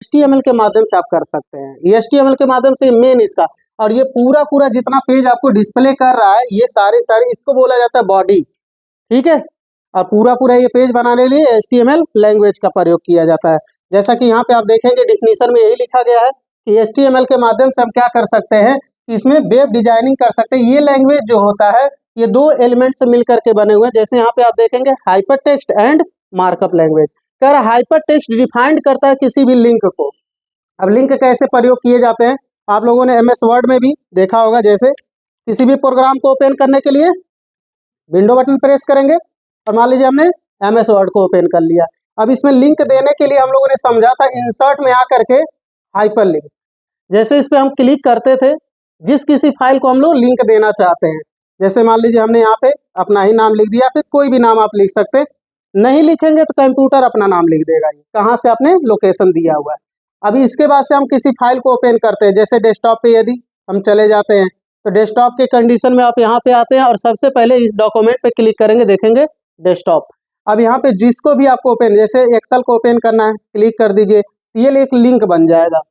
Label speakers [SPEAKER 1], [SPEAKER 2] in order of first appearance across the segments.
[SPEAKER 1] HTML के माध्यम से आप कर सकते हैं। ये HTML के माध्यम से मेन इसका, और ये पूरा पूरा जितना पेज आपको डिस्प्ले कर रहा है ये सारे सारे इसको बोला जाता है बॉडी, ठीक है। और पूरा पूरा ये पेज बनाने के लिए HTML लैंग्वेज का प्रयोग किया जाता है। जैसा कि यहाँ पे आप देखेंगे डिफिनीशन में यही लिखा गया है कि HTML के माध्यम से हम क्या कर सकते हैं, इसमें वेब डिजाइनिंग कर सकते हैं। ये लैंग्वेज जो होता है ये दो एलिमेंट से मिल करके बने हुए हैं। जैसे यहाँ पे आप देखेंगे hyper text and markup language. कह रहा हाइपर टेक्स्ट डिफाइंड करता है किसी भी लिंक को। अब लिंक कैसे प्रयोग किए जाते हैं, आप लोगों ने MS वर्ड में भी देखा होगा। जैसे किसी भी प्रोग्राम को ओपन करने के लिए विंडो बटन प्रेस करेंगे और मान लीजिए हमने MS वर्ड को ओपन कर लिया। अब इसमें लिंक देने के लिए हम लोगों ने समझा था इंसर्ट में आकर के हाइपर लिंक। जैसे इस पर हम क्लिक करते थे, जिस किसी फाइल को हम लोग लिंक देना चाहते हैं, जैसे मान लीजिए हमने यहाँ पे अपना ही नाम लिख दिया, फिर कोई भी नाम आप लिख सकते हैं। नहीं लिखेंगे तो कंप्यूटर अपना नाम लिख देगा, कहाँ से आपने लोकेशन दिया हुआ है। अभी इसके बाद से हम किसी फाइल को ओपन करते हैं, जैसे डेस्कटॉप पे यदि हम चले जाते हैं तो डेस्कटॉप के कंडीशन में आप यहाँ पे आते हैं और सबसे पहले इस डॉक्यूमेंट पे क्लिक करेंगे, देखेंगे डेस्कटॉप। अब यहाँ पे जिसको भी आपको ओपन, जैसे एक्सेल को ओपन करना है, क्लिक कर दीजिए, ये एक लिंक बन जाएगा।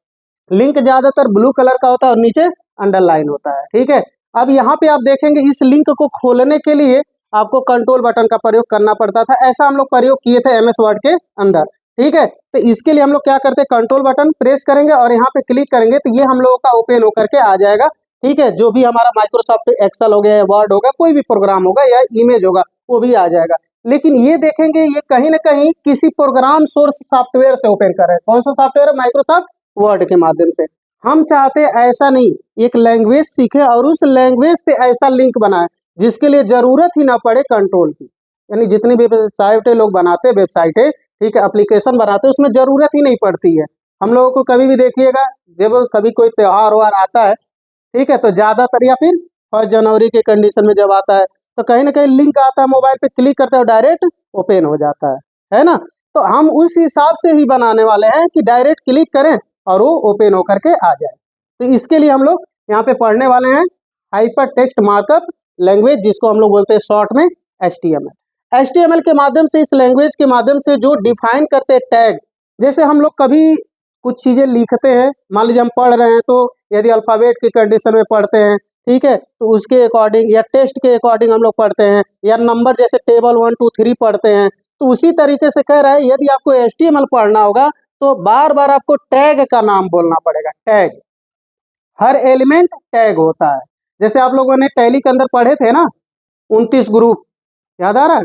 [SPEAKER 1] लिंक ज्यादातर ब्लू कलर का होता है और नीचे अंडरलाइन होता है, ठीक है। अब यहाँ पे आप देखेंगे इस लिंक को खोलने के लिए आपको कंट्रोल बटन का प्रयोग करना पड़ता था। ऐसा हम लोग प्रयोग किए थे MS वर्ड के अंदर, ठीक है। तो इसके लिए हम लोग क्या करते हैं, कंट्रोल बटन प्रेस करेंगे और यहाँ पे क्लिक करेंगे तो ये हम लोगों का ओपन होकर के आ जाएगा, ठीक है। जो भी हमारा माइक्रोसॉफ्ट एक्सेल हो गया, वर्ड होगा, कोई भी प्रोग्राम होगा या इमेज होगा वो भी आ जाएगा। लेकिन ये देखेंगे ये कहीं ना कहीं किसी प्रोग्राम सोर्स सॉफ्टवेयर से ओपन कर रहे हैं। कौन सा सॉफ्टवेयर है, माइक्रोसॉफ्ट वर्ड के माध्यम से। हम चाहते ऐसा नहीं, एक लैंग्वेज सीखे और उस लैंग्वेज से ऐसा लिंक बनाए जिसके लिए जरूरत ही ना पड़े कंट्रोल की। यानी जितनी भी वेबसाइटें लोग बनाते हैं, वेबसाइटें, ठीक है, एप्लीकेशन बनाते हैं, उसमें जरूरत ही नहीं पड़ती है। हम लोगों को कभी भी देखिएगा जब कभी कोई त्योहार वार आता है, ठीक है, तो ज्यादातर या फिर 1 जनवरी के कंडीशन में जब आता है तो कहीं ना कहीं लिंक आता है, मोबाइल पे क्लिक करते हैं और डायरेक्ट ओपन हो जाता है ना। तो हम उस हिसाब से ही बनाने वाले हैं कि डायरेक्ट क्लिक करें और वो ओपन होकर के आ जाए। तो इसके लिए हम लोग यहाँ पे पढ़ने वाले हैं हाइपर टेक्स्ट मार्कअप लैंग्वेज, जिसको हम लोग बोलते हैं शॉर्ट में HTML के माध्यम से, इस लैंग्वेज के माध्यम से जो डिफाइन करते हैं टैग। जैसे हम लोग कभी कुछ चीजें लिखते हैं, मान लीजिए हम पढ़ रहे हैं तो यदि अल्फाबेट की कंडीशन में पढ़ते हैं, ठीक है, तो उसके अकॉर्डिंग या टेस्ट के अकॉर्डिंग हम लोग पढ़ते हैं, या नंबर जैसे टेबल 1 2 3 पढ़ते हैं। तो उसी तरीके से कह रहा है यदि आपको HTML पढ़ना होगा तो बार बार आपको टैग का नाम बोलना पड़ेगा। टैग, हर एलिमेंट टैग होता है। जैसे आप लोगों ने टैली के अंदर पढ़े थे ना 29 ग्रुप, याद आ रहा है,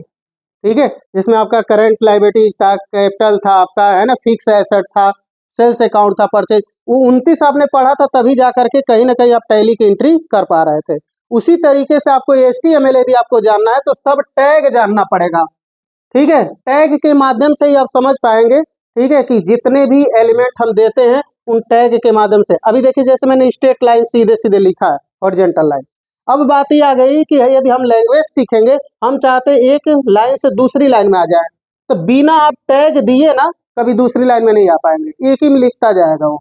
[SPEAKER 1] ठीक है, जिसमें आपका करंट लायबिलिटीज था, कैपिटल था आपका, है ना, फिक्स एसेट था, सेल्स अकाउंट था, परचेज, वो 29 आपने पढ़ा था, तभी जा करके कहीं ना कहीं आप टैली की एंट्री कर पा रहे थे। उसी तरीके से आपको HTML यदि आपको जानना है तो सब टैग जानना पड़ेगा, ठीक है। टैग के माध्यम से ही आप समझ पाएंगे, ठीक है, कि जितने भी एलिमेंट हम देते हैं उन टैग के माध्यम से। अभी देखिए जैसे मैंने स्ट्रेट लाइन सीधे सीधे लिखा है, हॉरिजॉन्टल लाइन। अब बात ही आ गई कि यदि हम लैंग्वेज सीखेंगे, हम चाहते हैं एक लाइन से दूसरी लाइन में आ जाए, तो बिना आप टैग दिए ना कभी दूसरी लाइन में नहीं आ पाएंगे, एक ही में लिखता जाएगा वो,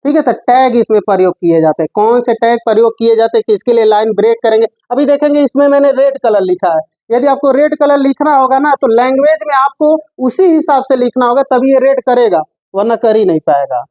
[SPEAKER 1] ठीक है। तो टैग इसमें प्रयोग किए जाते हैं। कौन से टैग प्रयोग किए जाते हैं, किसके लिए लाइन ब्रेक करेंगे, अभी देखेंगे। इसमें मैंने रेड कलर लिखा है, यदि आपको रेड कलर लिखना होगा ना तो लैंग्वेज में आपको उसी हिसाब से लिखना होगा, तभी ये रेड करेगा, वरना कर ही नहीं पाएगा,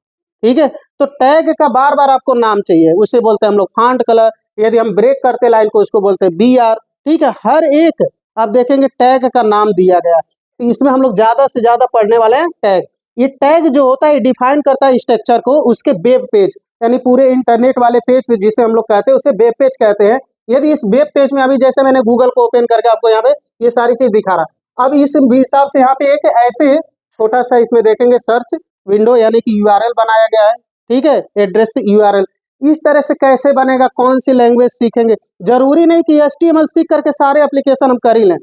[SPEAKER 1] ठीक है। तो टैग का बार बार आपको नाम चाहिए, उसे बोलते हैं हम लोग फॉन्ट कलर। यदि हम ब्रेक करते लाइन को, उसको बोलते हैं BR, ठीक है। हर एक आप देखेंगे टैग का नाम दिया गया। तो इसमें हम लोग ज्यादा से ज्यादा पढ़ने वाले हैं टैग। ये टैग जो होता है डिफाइन करता है स्ट्रक्चर को, उसके वेब पेज, यानी पूरे इंटरनेट वाले पेज जिसे हम लोग कहते हैं उसे वेब पेज कहते हैं। यदि इस वेब पेज में अभी जैसे मैंने गूगल को ओपन करके आपको यहाँ पे ये सारी चीज दिखा रहा, अब इस हिसाब से यहाँ पे एक ऐसे छोटा सा इसमें देखेंगे सर्च विंडो, यानी कि URL बनाया गया है, ठीक है, एड्रेस URL। इस तरह से कैसे बनेगा, कौन सी लैंग्वेज सीखेंगे, जरूरी नहीं कि HTML सीख करके सारे एप्लीकेशन हम कर ही लें।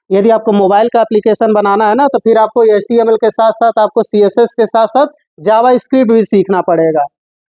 [SPEAKER 1] यदि आपको मोबाइल का एप्लीकेशन बनाना है ना तो फिर आपको HTML के साथ साथ आपको CSS के साथ साथ जावास्क्रिप्ट भी सीखना पड़ेगा,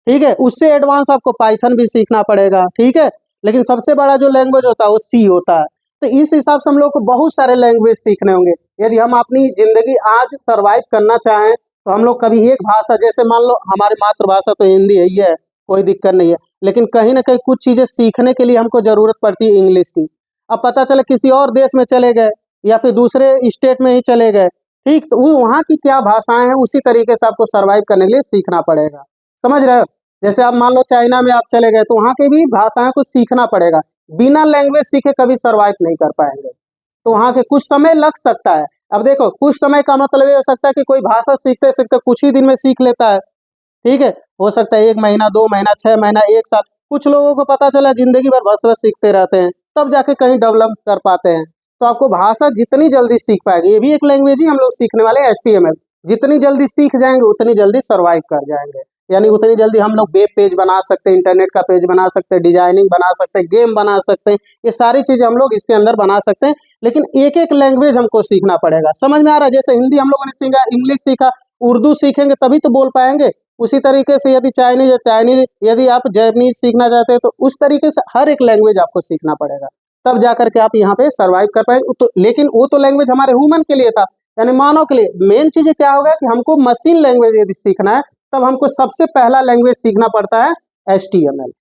[SPEAKER 1] ठीक है। उससे एडवांस आपको पाइथन भी सीखना पड़ेगा, ठीक है। लेकिन सबसे बड़ा जो लैंग्वेज होता है वो C होता है। तो इस हिसाब से हम लोग को बहुत सारे लैंग्वेज सीखने होंगे। यदि हम अपनी जिंदगी आज सरवाइव करना चाहें तो हम लोग कभी एक भाषा, जैसे मान लो हमारी मातृभाषा तो हिंदी है ही है, कोई दिक्कत नहीं है, लेकिन कहीं ना कहीं कुछ चीजें सीखने के लिए हमको जरूरत पड़ती है इंग्लिश की। अब पता चले किसी और देश में चले गए या फिर दूसरे स्टेट में ही चले गए, ठीक, तो वो वहाँ की क्या भाषाएं हैं उसी तरीके से आपको सर्वाइव करने के लिए सीखना पड़ेगा। समझ रहे हो? जैसे आप मान लो चाइना में आप चले गए तो वहाँ की भी भाषाएं को सीखना पड़ेगा। बिना लैंग्वेज सीखे कभी सर्वाइव नहीं कर पाएंगे। तो वहाँ के कुछ समय लग सकता है। अब देखो कुछ समय का मतलब ये हो सकता है कि कोई भाषा सीखते सीखते कुछ ही दिन में सीख लेता है। ठीक है, हो सकता है 1 महीना, 2 महीना, 6 महीना, 1 साल। कुछ लोगों को पता चला ज़िंदगी भर भाषा सीखते रहते हैं, तब जाके कहीं डेवलप कर पाते हैं। तो आपको भाषा जितनी जल्दी सीख पाएगी, ये भी एक लैंग्वेज ही हम लोग सीखने वाले हैं एचटीएमएल। जितनी जल्दी सीख जाएंगे उतनी जल्दी सर्वाइव कर जाएंगे। यानी उतनी जल्दी हम लोग वेब पेज बना सकते हैं, इंटरनेट का पेज बना सकते हैं, डिजाइनिंग बना सकते हैं, गेम बना सकते हैं। ये सारी चीज़ें हम लोग इसके अंदर बना सकते हैं, लेकिन एक एक लैंग्वेज हमको सीखना पड़ेगा। समझ में आ रहा है? जैसे हिंदी हम लोगों ने सीखा, इंग्लिश सीखा, उर्दू सीखेंगे तभी तो बोल पाएंगे। उसी तरीके से यदि चाइनीज यदि आप जैपनीज सीखना चाहते हैं तो उस तरीके से हर एक लैंग्वेज आपको सीखना पड़ेगा, तब जाकर के आप यहाँ पे सर्वाइव कर पाएंगे। तो लेकिन वो तो लैंग्वेज हमारे ह्यूमन के लिए था, यानी मानव के लिए। मेन चीज क्या होगा कि हमको मशीन लैंग्वेज यदि सीखना है तब हमको सबसे पहला लैंग्वेज सीखना पड़ता है HTML।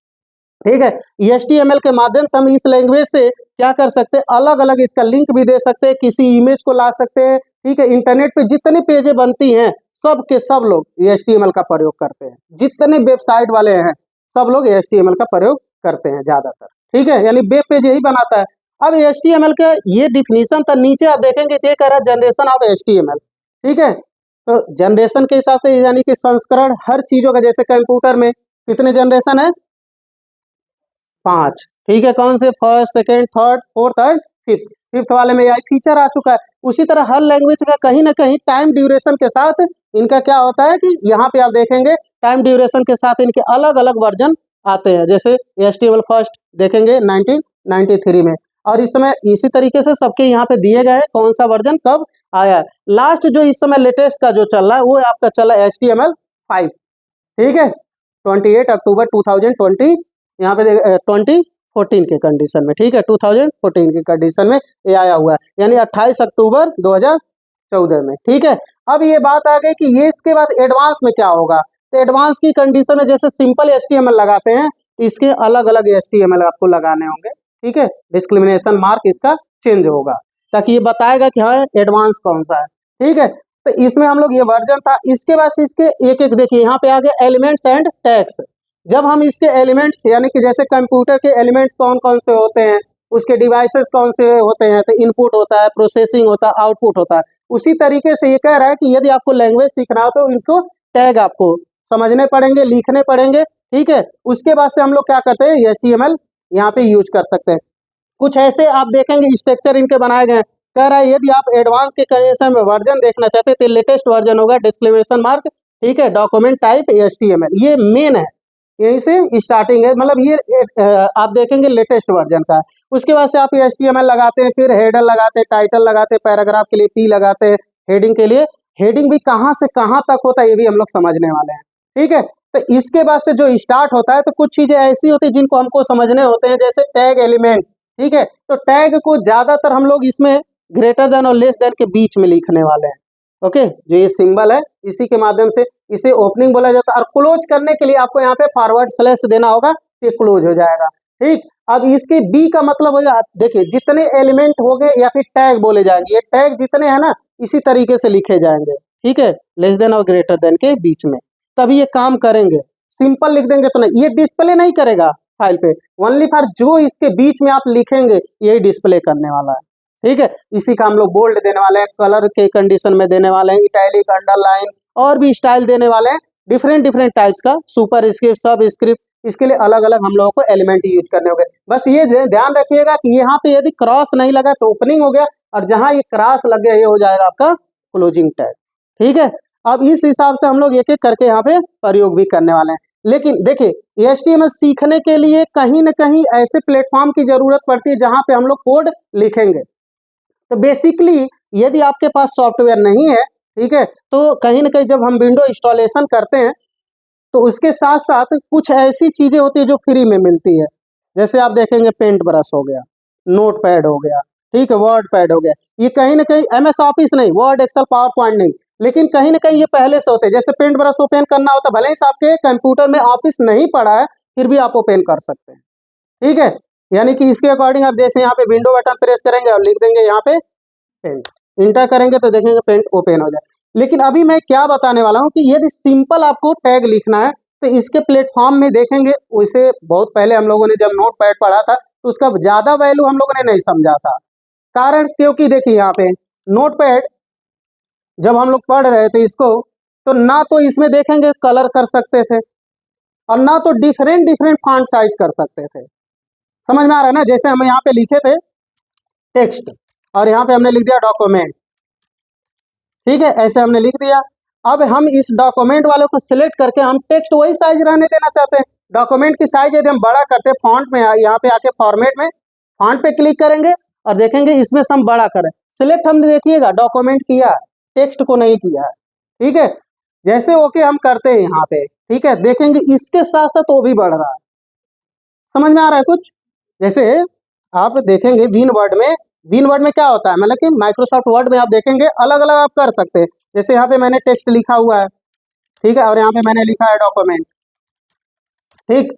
[SPEAKER 1] ठीक है, HTML के माध्यम से हम इस लैंग्वेज से क्या कर सकते हैं, अलग अलग इसका लिंक भी दे सकते हैं, किसी इमेज को ला सकते हैं। ठीक है, इंटरनेट पे जितनी पेजें बनती हैं सब के सब लोग HTML का प्रयोग करते हैं। जितने वेबसाइट वाले हैं सब लोग HTML का प्रयोग करते हैं ज्यादातर। ठीक है, यानी वेब पेज यही बनाता है। अब HTML का ये डिफिनीशन था, नीचे आप देखेंगे तो ये कह रहा है जनरेशन ऑफ HTML। ठीक है, तो जनरेशन के हिसाब से यानी कि संस्करण हर चीजों का, जैसे कंप्यूटर में कितने जनरेशन है, 5। ठीक है, कौन से, फर्स्ट, सेकेंड, थर्ड, फोर्थ और फिफ्थ। फिफ्थ वाले में AI फीचर आ चुका है। उसी तरह हर लैंग्वेज का कहीं ना कहीं टाइम ड्यूरेशन के साथ इनका क्या होता है कि यहाँ पे आप देखेंगे टाइम ड्यूरेशन के साथ इनके अलग अलग वर्जन आते हैं। जैसे HTML फर्स्ट देखेंगे 1993 में, और इस समय इसी तरीके से सबके यहाँ पे दिए गए हैं कौन सा वर्जन कब आया है। लास्ट जो इस समय लेटेस्ट का जो चल रहा है वो आपका चला HTML 5। ठीक है, 28 अक्टूबर 2020, यहाँ पे 2014 के कंडीशन में। ठीक है, 2014 की कंडीशन में ये आया हुआ है, यानी 28 अक्टूबर 2014 में। ठीक है, अब ये बात आ गई कि ये इसके बाद एडवांस में क्या होगा। तो एडवांस की कंडीशन में जैसे सिंपल HTML लगाते हैं, इसके अलग अलग HTML आपको लगाने होंगे। ठीक है, डिस्क्रिमिनेशन मार्क इसका चेंज होगा, ताकि ये बताएगा कि हाँ एडवांस कौन सा है। ठीक है, तो इसमें हम लोग ये वर्जन था। इसके बाद इसके एक एक देखिए, यहाँ पे आ गया एलिमेंट्स एंड टैग्स। जब हम इसके एलिमेंट्स यानी कि जैसे कंप्यूटर के एलिमेंट्स कौन कौन से होते हैं, उसके डिवाइसेस कौन से होते हैं, तो इनपुट होता है, प्रोसेसिंग होता है, आउटपुट होता है। उसी तरीके से ये कह रहा है कि यदि आपको लैंग्वेज सीखना हो तो इनको टैग आपको समझने पड़ेंगे, लिखने पड़ेंगे। ठीक है, उसके बाद से हम लोग क्या करते हैं, HTML यहाँ पे यूज कर सकते हैं। कुछ ऐसे आप देखेंगे स्ट्रक्चर इनके बनाए गए हैं। कह रहा है यदि आप एडवांस के कंडीशन में वर्जन देखना चाहते हैं तो लेटेस्ट वर्जन होगा डिस्क्लेमेशन मार्क। ठीक है, डॉक्यूमेंट टाइप HTML, ये मेन है, यहीं से स्टार्टिंग है, मतलब ये आप देखेंगे लेटेस्ट वर्जन का। उसके बाद से आप HTML लगाते हैं, फिर हेडर लगाते हैं, टाइटल लगाते हैं, पैराग्राफ के लिए P लगाते हैं, हेडिंग के लिए। हेडिंग भी कहाँ से कहाँ तक होता है ये भी हम लोग समझने वाले हैं। ठीक है, तो इसके बाद से जो स्टार्ट होता है तो कुछ चीजें ऐसी होती है जिनको हमको समझने होते हैं, जैसे टैग एलिमेंट। ठीक है, तो टैग को ज्यादातर हम लोग इसमें ग्रेटर देन और लेस देन के बीच में लिखने वाले हैं। ओके, जो ये सिंबल है इसी के माध्यम से इसे ओपनिंग बोला जाता है, और क्लोज करने के लिए आपको यहाँ पे फॉरवर्ड स्लैश देना होगा, ये क्लोज हो जाएगा। ठीक, अब इसके बी का मतलब हो जाए, देखिए जितने एलिमेंट हो गए या फिर टैग बोले जाएंगे, ये टैग जितने हैं ना इसी तरीके से लिखे जाएंगे। ठीक है, लेस देन और ग्रेटर देन के बीच में, तभी ये काम करेंगे। सिंपल लिख देंगे तो नहीं, ये डिस्प्ले नहीं करेगा फाइल पे, ओनली फॉर जो इसके बीच में आप लिखेंगे यही डिस्प्ले करने वाला है। ठीक है, इसी का हम लोग बोल्ड देने वाले हैं, कलर के कंडीशन में देने वाले हैं, इटैलिक, अंडरलाइन और भी स्टाइल देने वाले हैं, डिफरेंट डिफरेंट टाइप्स का, सुपर स्क्रिप्ट, सब स्क्रिप्ट, इसके लिए अलग अलग हम लोगों को एलिमेंट यूज करने होंगे। बस ये ध्यान रखिएगा कि यहाँ पे यदि क्रॉस नहीं लगा तो ओपनिंग हो गया, और जहां ये क्रॉस लग गया ये हो जाएगा आपका क्लोजिंग टैग। ठीक है, अब इस हिसाब से हम लोग एक एक करके यहाँ पे प्रयोग भी करने वाले हैं। लेकिन देखिए HTML सीखने के लिए कहीं ना कहीं ऐसे प्लेटफॉर्म की जरूरत पड़ती है जहां पे हम लोग कोड लिखेंगे। तो बेसिकली यदि आपके पास सॉफ्टवेयर नहीं है, ठीक है, तो कहीं ना कहीं जब हम विंडो इंस्टॉलेशन करते हैं तो उसके साथ साथ कुछ ऐसी चीजें होती है जो फ्री में मिलती है। जैसे आप देखेंगे पेंट ब्रश हो गया, नोट पैड हो गया, ठीक है, वर्ड पैड हो गया। ये कहीं ना कहीं MS ऑफिस नहीं, वर्ड, एक्सेल, पावर पॉइंट नहीं, लेकिन कहीं ना कहीं ये पहले से होते हैं। जैसे पेंट ब्रश ओपन करना होता है, भले ही आपके कंप्यूटर में ऑफिस नहीं पड़ा है फिर भी आप ओपन कर सकते हैं। ठीक है, यानी कि इसके अकॉर्डिंग आप जैसे यहाँ पे विंडो बटन प्रेस करेंगे और लिख देंगे यहाँ पे पेंट। इंटर करेंगे तो देखेंगे पेंट ओपन हो जाए। लेकिन अभी मैं क्या बताने वाला हूँ कि यदि सिंपल आपको टैग लिखना है तो इसके प्लेटफॉर्म में देखेंगे, वैसे बहुत पहले हम लोगों ने जब नोट पैड पढ़ा था तो उसका ज़्यादा वैल्यू हम लोगों ने नहीं समझा था। कारण क्योंकि देखिए यहाँ पे नोट पैड जब हम लोग पढ़ रहे थे इसको, तो ना तो इसमें देखेंगे कलर कर सकते थे और ना तो डिफरेंट डिफरेंट फॉन्ट साइज कर सकते थे। समझ में आ रहा है ना? जैसे हम यहाँ पे लिखे थे टेक्स्ट और यहाँ पे हमने लिख दिया डॉक्यूमेंट, ठीक है, ऐसे हमने लिख दिया। अब हम इस डॉक्यूमेंट वालों को सिलेक्ट करके हम टेक्स्ट वही साइज रहने देना चाहते हैं। डॉक्यूमेंट की साइज यदि हम बड़ा करते हैं फॉन्ट में, यहाँ पे आके फॉर्मेट में फॉन्ट पे क्लिक करेंगे और देखेंगे इसमें से हम बड़ा करें। सिलेक्ट हमने देखिएगा डॉक्यूमेंट किया, टेक्स्ट को नहीं किया है, ठीक है। जैसे ओके हम करते हैं यहाँ पे, ठीक है, देखेंगे इसके साथ साथ वो भी बढ़ रहा है। समझ में आ रहा है कुछ? जैसे आप देखेंगे विन वर्ड में क्या होता है, मतलब कि माइक्रोसॉफ्ट वर्ड में आप देखेंगे अलग अलग आप कर सकते हैं। जैसे यहाँ पे मैंने टेक्स्ट लिखा हुआ है, ठीक है, और यहाँ पे मैंने लिखा है डॉक्यूमेंट, ठीक।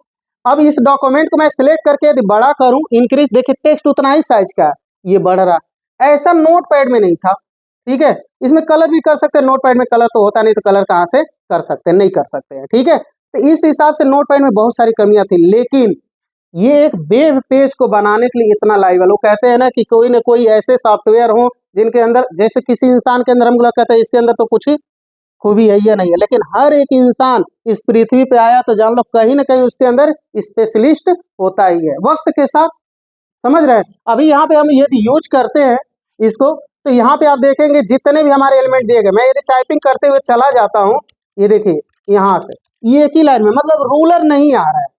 [SPEAKER 1] अब इस डॉक्यूमेंट को मैं सिलेक्ट करके यदि बड़ा करूं, इंक्रीज, देखिए टेक्स्ट उतना ही साइज का है, ये बढ़ रहा है। ऐसा नोट पैड में नहीं था, ठीक है। इसमें कलर भी कर सकते हैं, नोट पैड में कलर तो होता नहीं, तो कलर कहाँ से कर सकते हैं, नहीं कर सकते हैं, ठीक है। तो इस हिसाब से नोट पैड में बहुत सारी कमियां थी, लेकिन ये एक वेब पेज को बनाने के लिए इतना लाइबल, वो कहते हैं ना कि कोई ना कोई ऐसे सॉफ्टवेयर हो जिनके अंदर, जैसे किसी इंसान के अंदर हम लोग कहते हैं इसके अंदर तो कुछ खूबी है या नहीं है, लेकिन हर एक इंसान इस पृथ्वी पे आया तो जान लो कहीं ना कहीं उसके अंदर स्पेशलिस्ट होता ही है वक्त के साथ। समझ रहे हैं? अभी यहाँ पे हम यदि यूज करते हैं इसको, तो यहाँ पे आप देखेंगे जितने भी हमारे एलिमेंट दिए गए, मैं यदि टाइपिंग करते हुए चला जाता हूँ, ये देखिए यहाँ से ये एक ही लाइन में, मतलब रूलर नहीं आ रहा है।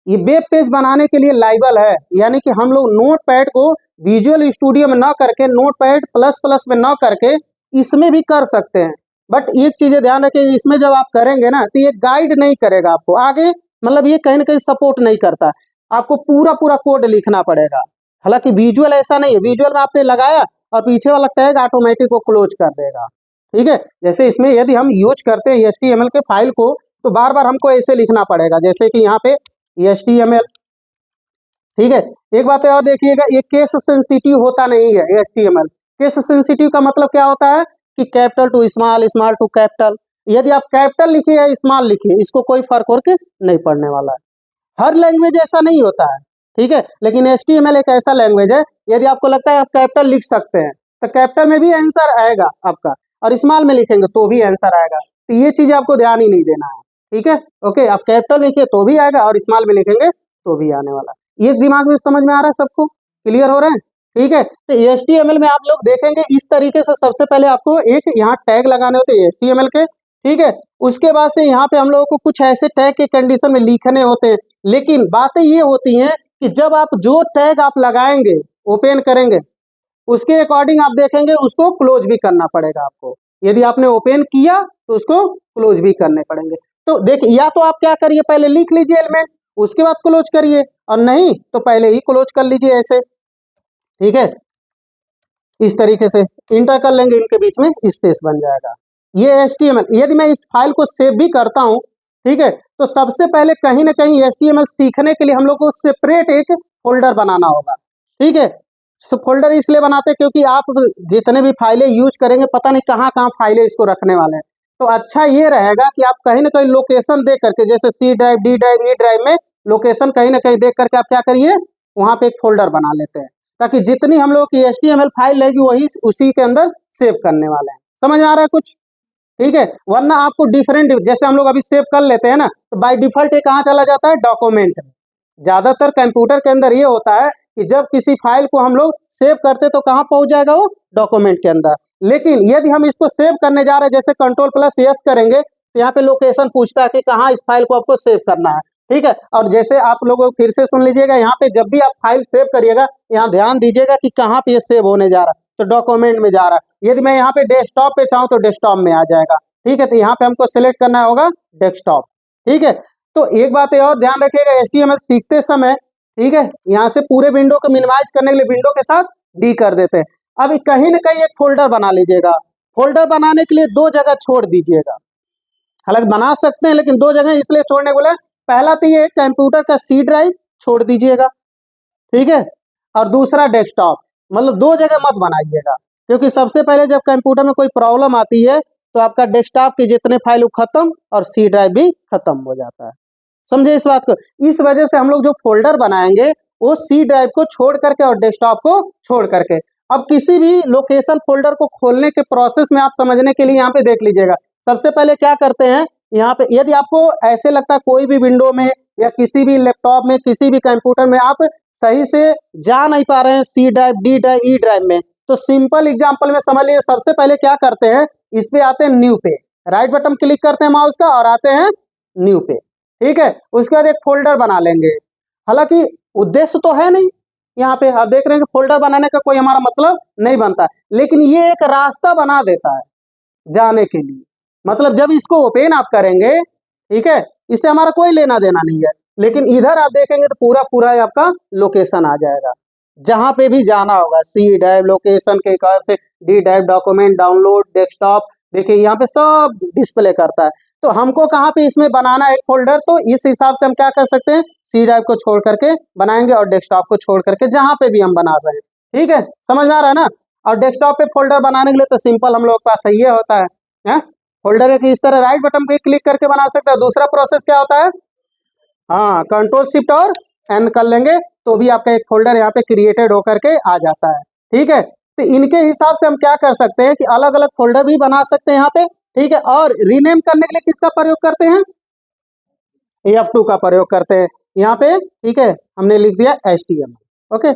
[SPEAKER 1] ये वेब पेज बनाने के लिए लाइबल है, यानी कि हम लोग नोट पैड को विजुअल स्टूडियो में ना करके, नोट पैड प्लस प्लस में ना करके इसमें भी कर सकते हैं। बट एक चीजें ध्यान रखें, इसमें जब आप करेंगे ना तो ये गाइड नहीं करेगा आपको आगे, मतलब ये कहीं ना कहीं सपोर्ट नहीं करता, आपको पूरा पूरा कोड लिखना पड़ेगा। हालांकि विजुअल ऐसा नहीं है, विजुअल में आपने लगाया और पीछे वाला टैग ऑटोमेटिक को क्लोज कर देगा, ठीक है। जैसे इसमें यदि हम यूज करते हैं HTML के फाइल को, तो बार बार हमको ऐसे लिखना पड़ेगा, जैसे कि यहाँ पे HTML, ठीक है। एक बात और देखिएगा, ये केस सेंसिटिव होता नहीं है HTML। केस सेंसिटिव का मतलब क्या होता है कि capital to small, small to capital. यदि आप कैपिटल लिखिए या स्मॉल लिखिए, इसको कोई फर्क करके नहीं पड़ने वाला है। हर लैंग्वेज ऐसा नहीं होता है, ठीक है, लेकिन HTML एक ऐसा लैंग्वेज है, यदि आपको लगता है आप कैपिटल लिख सकते हैं तो कैपिटल में भी आंसर आएगा आपका, और स्मॉल में लिखेंगे तो भी आंसर आएगा। तो ये चीज आपको ध्यान ही नहीं देना है, ठीक है। ओके, आप कैपिटल लिखिए तो भी आएगा और स्मॉल में लिखेंगे तो भी आने वाला है। ये दिमाग में समझ में आ रहा है सबको? क्लियर हो रहा है? ठीक है। तो HTML में आप लोग देखेंगे इस तरीके से, सबसे पहले आपको एक यहाँ टैग लगाने होते हैं HTML के, ठीक है। उसके बाद से यहाँ पे हम लोगों को कुछ ऐसे टैग के कंडीशन में लिखने होते हैं, लेकिन बातें ये होती हैं कि जब आप जो टैग आप लगाएंगे, ओपन करेंगे, उसके अकॉर्डिंग आप देखेंगे उसको क्लोज भी करना पड़ेगा आपको। यदि आपने ओपन किया तो उसको क्लोज भी करने पड़ेंगे। तो देखिए, या तो आप क्या करिए, पहले लिख लीजिए एलिमेंट, उसके बाद क्लोज करिए, और नहीं तो पहले ही क्लोज कर लीजिए ऐसे, ठीक है। इस तरीके से इंटर कर लेंगे, इनके बीच में स्पेस बन जाएगा। ये HTML, यदि मैं इस फाइल को सेव भी करता हूं, ठीक है, तो सबसे पहले कहीं ना कहीं HTML सीखने के लिए हम लोग को सेपरेट एक फोल्डर बनाना होगा, ठीक है। फोल्डर इसलिए बनाते हैं क्योंकि आप जितने भी फाइलें यूज करेंगे, पता नहीं कहाँ कहाँ फाइलें इसको रखने वाले हैं। तो अच्छा ये रहेगा कि आप कहीं ना कहीं लोकेशन देख करके, जैसे C drive, D drive, E drive में लोकेशन कहीं ना कहीं देख करके आप क्या करिए, वहां पे एक फोल्डर बना लेते हैं, ताकि जितनी हम लोग की HTML फाइल लगेगी वही उसी के अंदर सेव करने वाले हैं। समझ आ रहा है कुछ? ठीक है। वरना आपको डिफरेंट, जैसे हम लोग अभी सेव कर लेते हैं ना, तो बाय डिफॉल्ट ये कहाँ चला जाता है, डॉक्यूमेंट में। ज्यादातर कंप्यूटर के अंदर ये होता है कि जब किसी फाइल को हम लोग सेव करते तो कहाँ पहुंच जाएगा, वो डॉक्यूमेंट के अंदर। लेकिन यदि हम इसको सेव करने जा रहे हैं, जैसे Ctrl+S करेंगे, तो यहाँ पे लोकेशन पूछता है कि कहाँ इस फाइल को आपको सेव करना है, ठीक है। और जैसे आप लोग फिर से सुन लीजिएगा, यहाँ पे जब भी आप फाइल सेव करिएगा, यहाँ ध्यान दीजिएगा कि कहाँ पे ये सेव होने जा रहा है, तो डॉक्यूमेंट में जा रहा है। यदि मैं यहाँ पे डेस्कटॉप पे चाहूँ तो डेस्कटॉप में आ जाएगा, ठीक है। तो यहाँ पे हमको सिलेक्ट करना होगा डेस्कटॉप, ठीक है। तो एक बात और ध्यान रखिएगा, HTML सीखते समय, ठीक है, यहाँ से पूरे विंडो को मिनिमाइज करने के लिए विंडो के साथ D कर देते हैं। अब कहीं ना कहीं एक फोल्डर बना लीजिएगा। फोल्डर बनाने के लिए दो जगह छोड़ दीजिएगा, हालांकि बना सकते हैं लेकिन दो जगह इसलिए छोड़ने बोला, पहला तो ये कंप्यूटर का C ड्राइव छोड़ दीजिएगा, ठीक है, और दूसरा डेस्कटॉप, मतलब दो जगह मत बनाइएगा। क्योंकि सबसे पहले जब कंप्यूटर में कोई प्रॉब्लम आती है तो आपका डेस्कटॉप के जितने फाइल वो खत्म और सी ड्राइव भी खत्म हो जाता है। समझे इस बात को? इस वजह से हम लोग जो फोल्डर बनाएंगे वो सी ड्राइव को छोड़ करके और डेस्कटॉप को छोड़ करके। अब किसी भी लोकेशन फोल्डर को खोलने के प्रोसेस में आप समझने के लिए यहाँ पे देख लीजिएगा। सबसे पहले क्या करते हैं, यहाँ पे यदि आपको ऐसे लगता है कोई भी विंडो में या किसी भी लैपटॉप में किसी भी कंप्यूटर में आप सही से जा नहीं पा रहे हैं C drive, D drive, E drive में, तो सिंपल एग्जांपल में समझ लीजिए। सबसे पहले क्या करते हैं, इस पे आते हैं न्यू पे, राइट बटन क्लिक करते हैं माउस का और आते हैं न्यू पे। ठीक है, उसके बाद एक फोल्डर बना लेंगे। हालांकि उद्देश्य तो है नहीं, यहाँ पे आप देख रहे हैं कि फोल्डर बनाने का कोई हमारा मतलब नहीं बनता, लेकिन ये एक रास्ता बना देता है जाने के लिए। मतलब जब इसको ओपन आप करेंगे, ठीक है, इससे हमारा कोई लेना देना नहीं है, लेकिन इधर आप देखेंगे तो पूरा पूरा आपका लोकेशन आ जाएगा जहां पे भी जाना होगा। सी ड्राइव लोकेशन के हिसाब से, D drive document download, desktop, देखिए यहाँ पे सब डिस्प्ले करता है। तो हमको कहाँ पे इसमें बनाना है एक फोल्डर, तो इस हिसाब से हम क्या कर सकते हैं, सी ड्राइव को छोड़ करके बनाएंगे और डेस्कटॉप को छोड़ करके जहां पे भी हम बना रहे हैं। ठीक है, समझ में आ रहा है ना? और डेस्कटॉप पे फोल्डर बनाने के लिए तो सिंपल हम लोग के पास ये होता है फोल्डर है कि इस तरह राइट बटन पे क्लिक करके बना सकते हैं। दूसरा प्रोसेस क्या होता है, हाँ, कंट्रोल शिफ्ट और एन कर लेंगे तो भी आपका एक फोल्डर यहाँ पे क्रिएटेड होकर के आ जाता है। ठीक है, तो इनके हिसाब से हम क्या कर सकते हैं कि अलग अलग फोल्डर भी बना सकते हैं यहाँ पे। ठीक है, और रीनेम करने के लिए किसका प्रयोग करते हैं, F2 का प्रयोग करते हैं यहाँ पे। ठीक है, हमने लिख दिया HTML। ओके,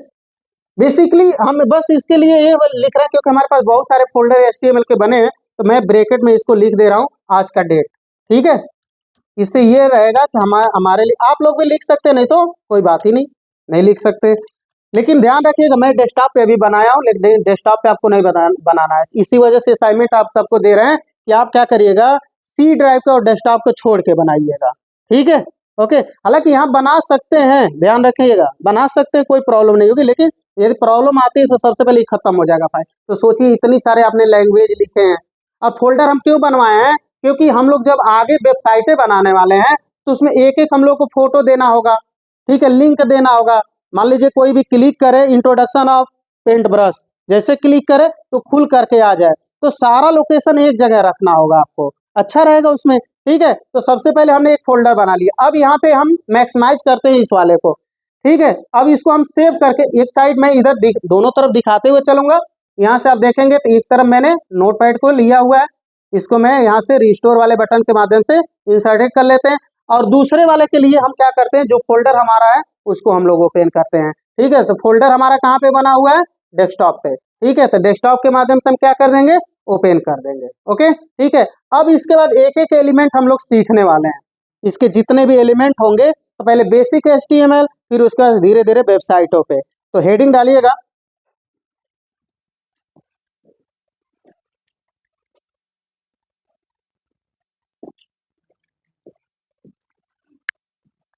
[SPEAKER 1] बेसिकली हम बस इसके लिए ये लिख रहे हैं क्योंकि हमारे पास बहुत सारे फोल्डर HTML के बने हैं, तो मैं ब्रैकेट में इसको लिख दे रहा हूँ आज का डेट। ठीक है, इससे ये रहेगा कि हमारे लिए, आप लोग भी लिख सकते हैं, नहीं तो कोई बात ही नहीं, नहीं लिख सकते। लेकिन ध्यान रखिएगा मैं डेस्कटॉप पे भी बनाया हूँ, लेकिन डेस्कटॉप पे आपको नहीं बनाना है। इसी वजह से असाइनमेंट आप सबको दे रहे हैं कि आप क्या करिएगा, सी ड्राइव को और डेस्कटॉप को छोड़ के बनाइएगा। ठीक है, ओके। हालांकि यहाँ बना सकते हैं, ध्यान रखिएगा, बना सकते हैं, कोई प्रॉब्लम नहीं होगी, लेकिन यदि प्रॉब्लम आती है तो सबसे पहले खत्म हो जाएगा फाइल। तो सोचिए इतनी सारे आपने लैंग्वेज लिखे हैं। अब फोल्डर हम क्यों बनवाए हैं, क्योंकि हम लोग जब आगे वेबसाइटें बनाने वाले हैं तो उसमें एक एक हम लोग को फोटो देना होगा। ठीक है, लिंक देना होगा। मान लीजिए कोई भी क्लिक करे इंट्रोडक्शन ऑफ पेंट ब्रश, जैसे क्लिक करे तो खुल करके आ जाए, तो सारा लोकेशन एक जगह रखना होगा आपको, अच्छा रहेगा उसमें। ठीक है, तो सबसे पहले हमने एक फोल्डर बना लिया। अब यहाँ पे हम मैक्सिमाइज करते हैं इस वाले को। ठीक है, अब इसको हम सेव करके एक साइड में इधर दोनों तरफ दिखाते हुए चलूंगा। यहाँ से आप देखेंगे तो एक तरफ मैंने नोटपैड को लिया हुआ है, इसको मैं यहाँ से रिस्टोर वाले बटन के माध्यम से इंसर्टेड कर लेते हैं, और दूसरे वाले के लिए हम क्या करते हैं, जो फोल्डर हमारा है उसको हम लोग ओपन करते हैं। ठीक है, तो फोल्डर हमारा कहाँ पे बना हुआ है, डेस्कटॉप पे। ठीक है, तो डेस्कटॉप के माध्यम से हम क्या कर देंगे, ओपन कर देंगे। ओके, ठीक है। अब इसके बाद एक एक एलिमेंट हम लोग सीखने वाले हैं, इसके जितने भी एलिमेंट होंगे, तो पहले बेसिक HTML, फिर उसके बाद धीरे धीरे वेबसाइटों पे। तो हेडिंग डालिएगा,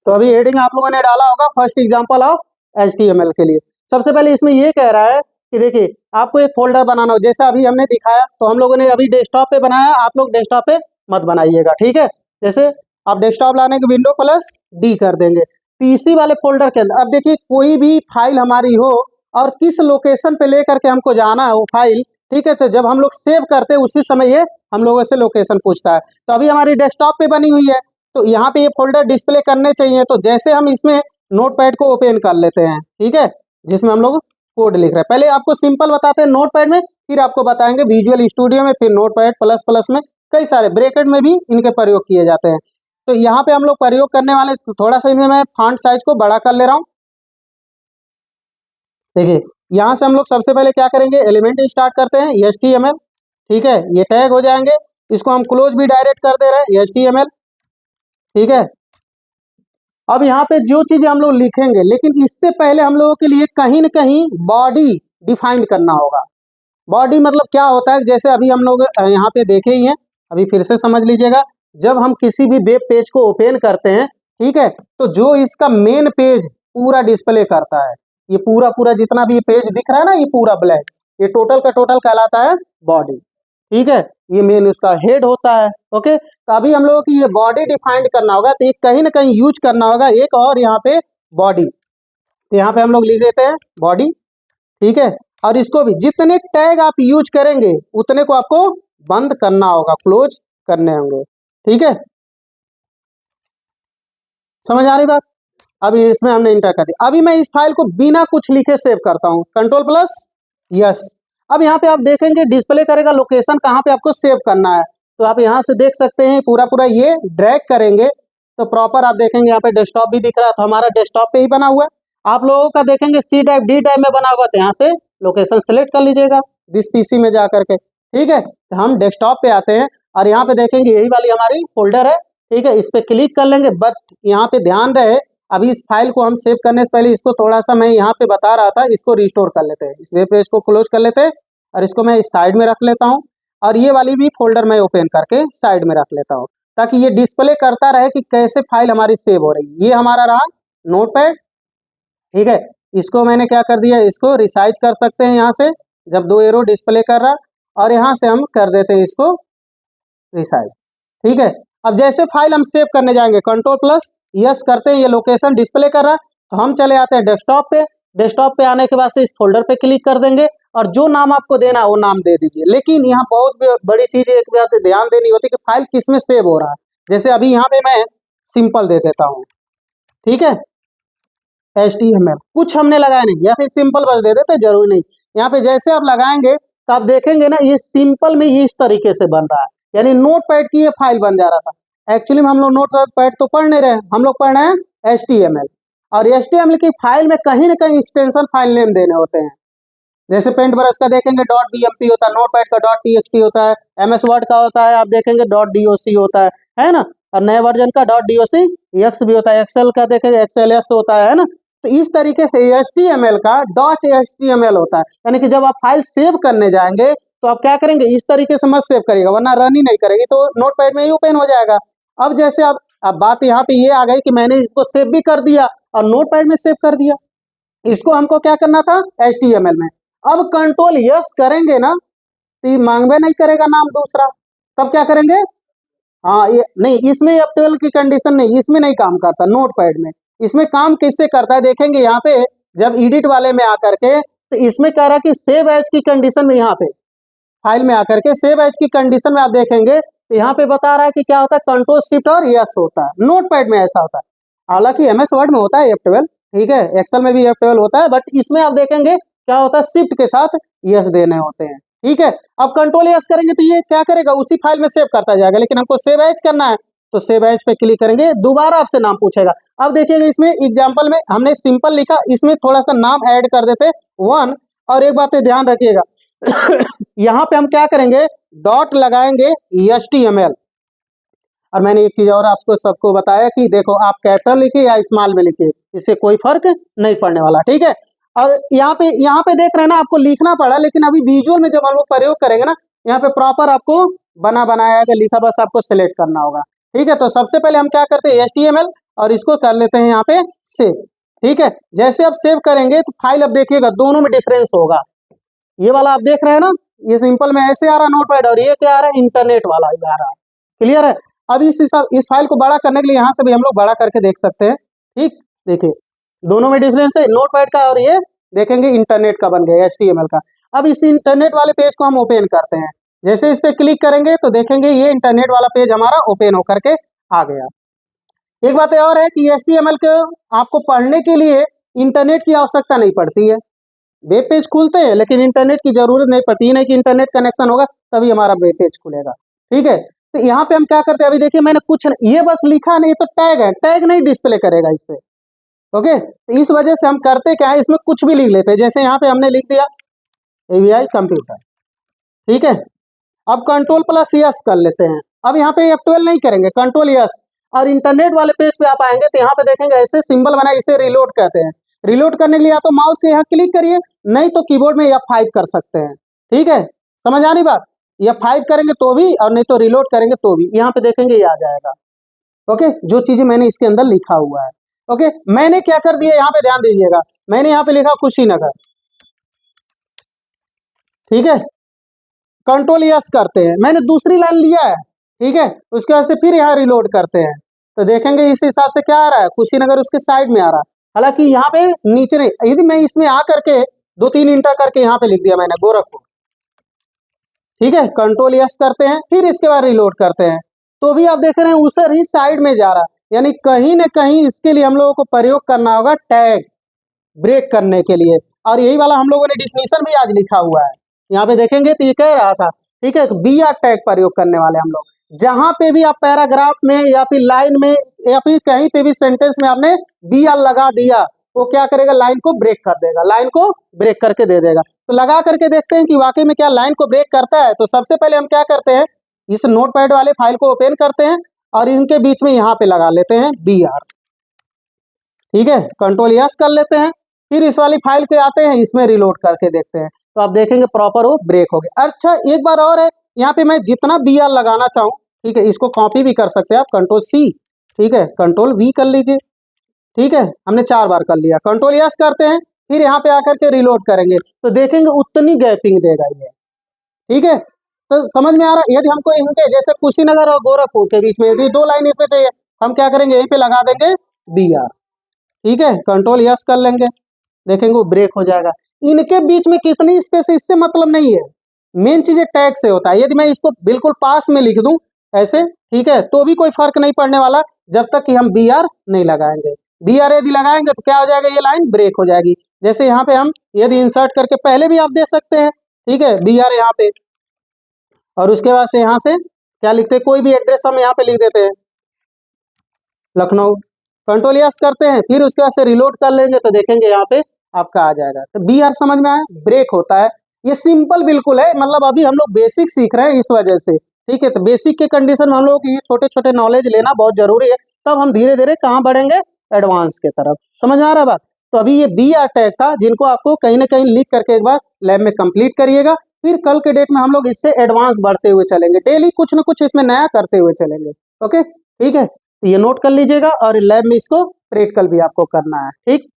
[SPEAKER 1] तो अभी हेडिंग आप लोगों ने डाला होगा फर्स्ट एग्जांपल ऑफ HTML के लिए। सबसे पहले इसमें ये कह रहा है कि देखिए आपको एक फोल्डर बनाना हो, जैसा अभी हमने दिखाया, तो हम लोगों ने अभी डेस्कटॉप पे बनाया, आप लोग डेस्कटॉप पे मत बनाइएगा। ठीक है, जैसे आप डेस्कटॉप लाने के विंडो प्लस D कर देंगे, तीसरी वाले फोल्डर के अंदर अब देखिए कोई भी फाइल हमारी हो और किस लोकेशन पे लेकर के हमको जाना है वो फाइल। ठीक है, तो जब हम लोग सेव करते हैं उसी समय ये हम लोगों से लोकेशन पूछता है। तो अभी हमारी डेस्कटॉप पे बनी हुई है, तो यहाँ पे ये फोल्डर डिस्प्ले करने चाहिए, तो जैसे हम इसमें नोटपैड को ओपन कर लेते हैं। ठीक है, जिसमें हम लोग कोड लिख रहे हैं, पहले आपको सिंपल बताते हैं नोटपैड में, फिर आपको बताएंगे विजुअल स्टूडियो में, फिर नोटपैड प्लस प्लस में, कई सारे ब्रैकेट में भी इनके प्रयोग किए जाते हैं। तो यहाँ पे हम लोग प्रयोग करने वाले, थोड़ा सा इसमें मैं फॉन्ट साइज को बड़ा कर ले रहा हूँ। देखिए यहाँ से हम लोग सबसे पहले क्या करेंगे, एलिमेंट स्टार्ट करते हैं HTML। ठीक है, ये टैग हो जाएंगे, इसको हम क्लोज भी डायरेक्ट कर दे रहे हैं HTML। ठीक है, अब यहाँ पे जो चीजें हम लोग लिखेंगे, लेकिन इससे पहले हम लोगों के लिए कहीं न कहीं बॉडी डिफाइंड करना होगा। बॉडी मतलब क्या होता है, जैसे अभी हम लोग यहाँ पे देखे ही हैं, अभी फिर से समझ लीजिएगा। जब हम किसी भी वेब पेज को ओपन करते हैं, ठीक है, तो जो इसका मेन पेज पूरा डिस्प्ले करता है, ये पूरा पूरा जितना भी पेज दिख रहा है ना, ये पूरा ब्लैक, ये टोटल का टोटल कहलाता है बॉडी। ठीक है, ये मेन उसका हेड होता है। ओके, तो अभी हम लोगों की ये बॉडी डिफाइंड करना होगा, तो ये कहीं ना कहीं यूज करना होगा एक और यहाँ पे बॉडी, तो यहाँ पे हम लोग लिख देते हैं बॉडी। ठीक है, और इसको भी जितने टैग आप यूज करेंगे उतने को आपको बंद करना होगा, क्लोज करने होंगे। ठीक है, समझ आ रही बात? अभी इसमें हमने इंटर कर दिया। अभी मैं इस फाइल को बिना कुछ लिखे सेव करता हूं, कंट्रोल प्लस यस। अब यहाँ पे आप देखेंगे डिस्प्ले करेगा लोकेशन कहाँ पे आपको सेव करना है, तो आप यहाँ से देख सकते हैं पूरा पूरा ये ड्रैग करेंगे तो प्रॉपर आप देखेंगे यहाँ पे डेस्कटॉप भी दिख रहा है, तो हमारा डेस्कटॉप पे ही बना हुआ है। आप लोगों का देखेंगे सी टाइप डी टाइप में बना हुआ, तो यहाँ से लोकेशन सेलेक्ट कर लीजिएगा दिस पीसी में जा करके। ठीक है, तो हम डेस्कटॉप पे आते हैं और यहाँ पे देखेंगे यही वाली हमारी फोल्डर है। ठीक है, इस पे क्लिक कर लेंगे, बट यहाँ पे ध्यान रहे अभी इस फाइल को हम सेव करने से पहले इसको थोड़ा सा मैं यहाँ पे बता रहा था, इसको रिस्टोर कर लेते हैं। इस वेब पेज को क्लोज कर लेते हैं और इसको मैं इस साइड में रख लेता हूँ और ये वाली भी फोल्डर मैं ओपन करके साइड में रख लेता हूँ ताकि ये डिस्प्ले करता रहे कि कैसे फाइल हमारी सेव हो रही है। ये हमारा रहा नोटपैड। ठीक है, इसको मैंने क्या कर दिया, इसको रिसाइज कर सकते हैं यहाँ से जब दो एरो डिस्प्ले कर रहा, और यहाँ से हम कर देते हैं इसको रिसाइज। ठीक है, अब जैसे फाइल हम सेव करने जाएंगे कंट्रोल प्लस यस करते हैं, ये लोकेशन डिस्प्ले कर रहा, तो हम चले आते हैं डेस्कटॉप पे। डेस्कटॉप पे आने के बाद से इस फोल्डर पे क्लिक कर देंगे और जो नाम आपको देना है वो नाम दे दीजिए। लेकिन यहाँ बहुत बड़ी चीज एक बात ध्यान देनी होती है कि फाइल किस में सेव हो रहा है। जैसे अभी यहाँ पे मैं सिंपल दे देता हूँ, ठीक है, HTML कुछ हमने लगाया नहीं, या फिर सिंपल बस दे देते, जरूरी नहीं। यहाँ पे जैसे आप लगाएंगे तो आप देखेंगे ना ये सिंपल में ये इस तरीके से बन रहा है, यानी नोटपैड की ये फाइल बन जा रहा था। एक्चुअली में हम लोग नोटपैड तो पढ़ नहीं रहे, हम लोग पढ़ रहे हैं HTML, और HTML की फाइल में कहीं ना कहीं एक्सटेंशन फाइल नेम देने होते हैं। जैसे पेंट ब्रश का देखेंगे .bmp होता है, नोटपैड का .txt होता है, MS वर्ड का होता है आप देखेंगे .doc होता है ना, और नए वर्जन का .docx भी होता है, एक्सेल का देखेंगे XLS होता है ना। तो इस तरीके से HTML का .html होता है, यानी कि जब आप फाइल सेव करने जाएंगे तो आप क्या करेंगे, इस तरीके से मत सेव करिएगा वरना रन ही नहीं करेगी, तो नोटपैड में ही ओपन हो जाएगा। अब जैसे अब बात यहाँ पे ये आ गई कि मैंने इसको सेव भी कर दिया और नोटपैड में सेव कर दिया, इसको हमको क्या करना था HTML में। अब कंट्रोल यस करेंगे ना तो मांगवे नहीं करेगा नाम दूसरा, तब क्या करेंगे, हाँ ये नहीं, इसमें अपटेबल की कंडीशन नहीं, इसमें नहीं काम करता नोटपैड में। इसमें काम किससे करता है देखेंगे यहाँ पे, जब एडिट वाले में आकर के तो इसमें कह रहा है कि सेव एज की कंडीशन में, यहाँ पे फाइल में आकर के सेव एज की कंडीशन में आप देखेंगे तो यहाँ पे बता रहा है कि क्या होता है, कंट्रोल शिफ्ट और यस होता है। नोटपैड में ऐसा होता है, हालांकि MS वर्ड में होता है F12, ठीक है, एक्सेल में भी F12 होता है, बट इसमें आप देखेंगे क्या होता है, शिफ्ट के साथ यस देने होते हैं। ठीक है, अब कंट्रोल यस करेंगे तो ये क्या करेगा, उसी फाइल में सेव करता जाएगा, लेकिन हमको सेव एज करना है तो सेव एज पे क्लिक करेंगे, दोबारा आपसे नाम पूछेगा। अब देखिएगा इसमें एग्जांपल में हमने सिंपल लिखा, इसमें थोड़ा सा नाम ऐड कर देते 1, और एक बात ध्यान रखिएगा यहाँ पे हम क्या करेंगे, डॉट लगाएंगे HTML। और मैंने एक चीज और आपको सबको बताया कि देखो आप कैपिटल लिखिए या स्मॉल में लिखिए, इससे कोई फर्क नहीं पड़ने वाला। ठीक है, और यहाँ पे देख रहे हैं ना, आपको लिखना पड़ा, लेकिन अभी विजुअल में जब हम लोग प्रयोग करेंगे ना, यहाँ पे प्रॉपर आपको बनाया है लिखा, बस आपको सिलेक्ट करना होगा। ठीक है, तो सबसे पहले हम क्या करते हैं HTML और इसको कर लेते हैं यहाँ पे सेव। ठीक है, जैसे आप सेव करेंगे तो फाइल अब देखिएगा दोनों में डिफरेंस होगा। ये वाला आप देख रहे हैं ना, ये सिंपल में ऐसे आ रहा है नोटपैड, और ये क्या आ रहा है, इंटरनेट वाला ही आ रहा है। क्लियर है? अब इस फाइल को बड़ा करने के लिए यहाँ से भी हम लोग बड़ा करके देख सकते हैं। ठीक, देखिए दोनों में डिफरेंस है, नोटपैड का और ये देखेंगे इंटरनेट का बन गया HTML का। अब इस इंटरनेट वाले पेज को हम ओपन करते हैं, जैसे इस पे क्लिक करेंगे तो देखेंगे ये इंटरनेट वाला पेज हमारा ओपन होकर के आ गया। एक बात और है कि HTML को आपको पढ़ने के लिए इंटरनेट की आवश्यकता नहीं पड़ती है, वेब पेज खुलते हैं लेकिन इंटरनेट की जरूरत नहीं पड़ती है, नहीं कि इंटरनेट कनेक्शन होगा तभी हमारा वेब पेज खुलेगा। ठीक है, तो यहाँ पे हम क्या करते हैं, अभी देखिए मैंने कुछ ये बस लिखा नहीं, तो टैग है, टैग नहीं डिस्प्ले करेगा इस पे। ओके, तो इस वजह से हम करते क्या है, इसमें कुछ भी लिख लेते हैं, जैसे यहाँ पे हमने लिख दिया AVI कंप्यूटर। ठीक है, अब कंट्रोल प्लस यस कर लेते हैं। अब यहाँ पे F12 नहीं करेंगे, कंट्रोल यस, और इंटरनेट वाले पेज पे आप आएंगे तो यहाँ पे देखेंगे ऐसे सिंबल बना, इसे रिलोड कहते हैं। रिलोड करने के लिए या तो माउस से यहाँ क्लिक करिए, नहीं तो कीबोर्ड में F5 कर सकते हैं। ठीक है, समझ आ रही बात, F5 करेंगे तो भी, और नहीं तो रिलोड करेंगे तो भी, यहाँ पे देखेंगे ये आ जाएगा। ओके, जो चीजें मैंने इसके अंदर लिखा हुआ है। ओके, मैंने क्या कर दिया, यहाँ पे ध्यान दीजिएगा, मैंने यहाँ पे लिखा कुशीनगर। ठीक है, कंट्रोल यस करते हैं, मैंने दूसरी लाइन लिया है। ठीक है, उसके बाद से फिर यहाँ रिलोड करते हैं तो देखेंगे इस हिसाब से क्या आ रहा है, कुशीनगर उसके साइड में आ रहा है, हालांकि यहाँ पे नीचे नहीं। यदि मैं इसमें आ करके 2-3 इंटर करके यहाँ पे लिख दिया मैंने गोरखपुर। ठीक है, कंट्रोल यस करते हैं, फिर इसके बाद रिलोड करते हैं, तो भी आप देख रहे हैं उधर ही साइड में जा रहा, यानी कहीं ना कहीं इसके लिए हम लोगों को प्रयोग करना होगा टैग ब्रेक करने के लिए, और यही वाला हम लोगों ने डिफिनीशन भी आज लिखा हुआ है। यहाँ पे देखेंगे तो ये कह रहा था, ठीक है, बी आर टैग प्रयोग करने वाले हम लोग। जहां पे भी आप पैराग्राफ में या फिर लाइन में या फिर कहीं पे भी सेंटेंस में आपने बी आर लगा दिया, वो क्या करेगा, लाइन को ब्रेक कर देगा, लाइन को ब्रेक करके दे देगा। तो लगा करके देखते हैं कि वाकई में क्या लाइन को ब्रेक करता है। तो सबसे पहले हम क्या करते हैं, इस नोटपैड वाले फाइल को ओपन करते हैं और इनके बीच में यहाँ पे लगा लेते हैं बी आर। ठीक है, कंट्रोल यस कर लेते हैं, फिर इस वाली फाइल के आते हैं, इसमें रिलोड करके देखते हैं, तो आप देखेंगे प्रॉपर वो ब्रेक हो गया। अच्छा एक बार और है, यहाँ पे मैं जितना बी आर लगाना चाहूँ, ठीक है, इसको कॉपी भी कर सकते हैं आप, कंट्रोल सी, ठीक है, कंट्रोल वी कर लीजिए। ठीक है, हमने 4 बार कर लिया, कंट्रोल यस करते हैं, फिर यहाँ पे आकर के रिलोड करेंगे, तो देखेंगे उतनी गैपिंग देगा ये। ठीक है, तो समझ में आ रहा है। यदि हमको इनके जैसे कुशीनगर और गोरखपुर के बीच में यदि 2 लाइन इसमें चाहिए, हम क्या करेंगे, यहीं पे लगा देंगे बी आर। ठीक है, कंट्रोल यस कर लेंगे, देखेंगे वो ब्रेक हो जाएगा। इनके बीच में कितनी स्पेस, इससे मतलब नहीं है, मेन चीज टैग से होता है। यदि मैं इसको बिल्कुल पास में लिख दूं ऐसे, ठीक है, तो भी कोई फर्क नहीं पड़ने वाला, जब तक कि हम बी आर नहीं लगाएंगे। बी आर यदि लगाएंगे तो क्या हो जाएगा, ये लाइन ब्रेक हो जाएगी। जैसे यहाँ पे हम यदि इंसर्ट करके पहले भी आप दे सकते हैं, ठीक है, बी आर यहाँ पे, और उसके बाद से यहाँ से क्या लिखते हैं, कोई भी एड्रेस हम यहाँ पे लिख देते हैं, लखनऊ। कंट्रोल यस करते हैं, फिर उसके बाद से रिलोड कर लेंगे, तो देखेंगे यहाँ पे आपका आ जाएगा। तो बी आर समझ में आया, ब्रेक होता है। ये सिंपल बिल्कुल है, मतलब अभी हम लोग बेसिक सीख रहे हैं इस वजह से। ठीक है, तो बेसिक के कंडीशन में हम लोग ये छोटे छोटे नॉलेज लेना बहुत जरूरी है, तब हम धीरे धीरे कहाँ बढ़ेंगे, एडवांस के तरफ। समझ में आ रहा बात। तो अभी ये बी आर टैग था, जिनको आपको कहीं ना कहीं लिख करके एक बार लैब में कंप्लीट करिएगा, फिर कल के डेट में हम लोग इससे एडवांस बढ़ते हुए चलेंगे, डेली कुछ ना कुछ इसमें नया करते हुए चलेंगे। ओके, ठीक है, ये नोट कर लीजिएगा, और लैब में इसको प्रैक्टिकल भी आपको करना है। ठीक।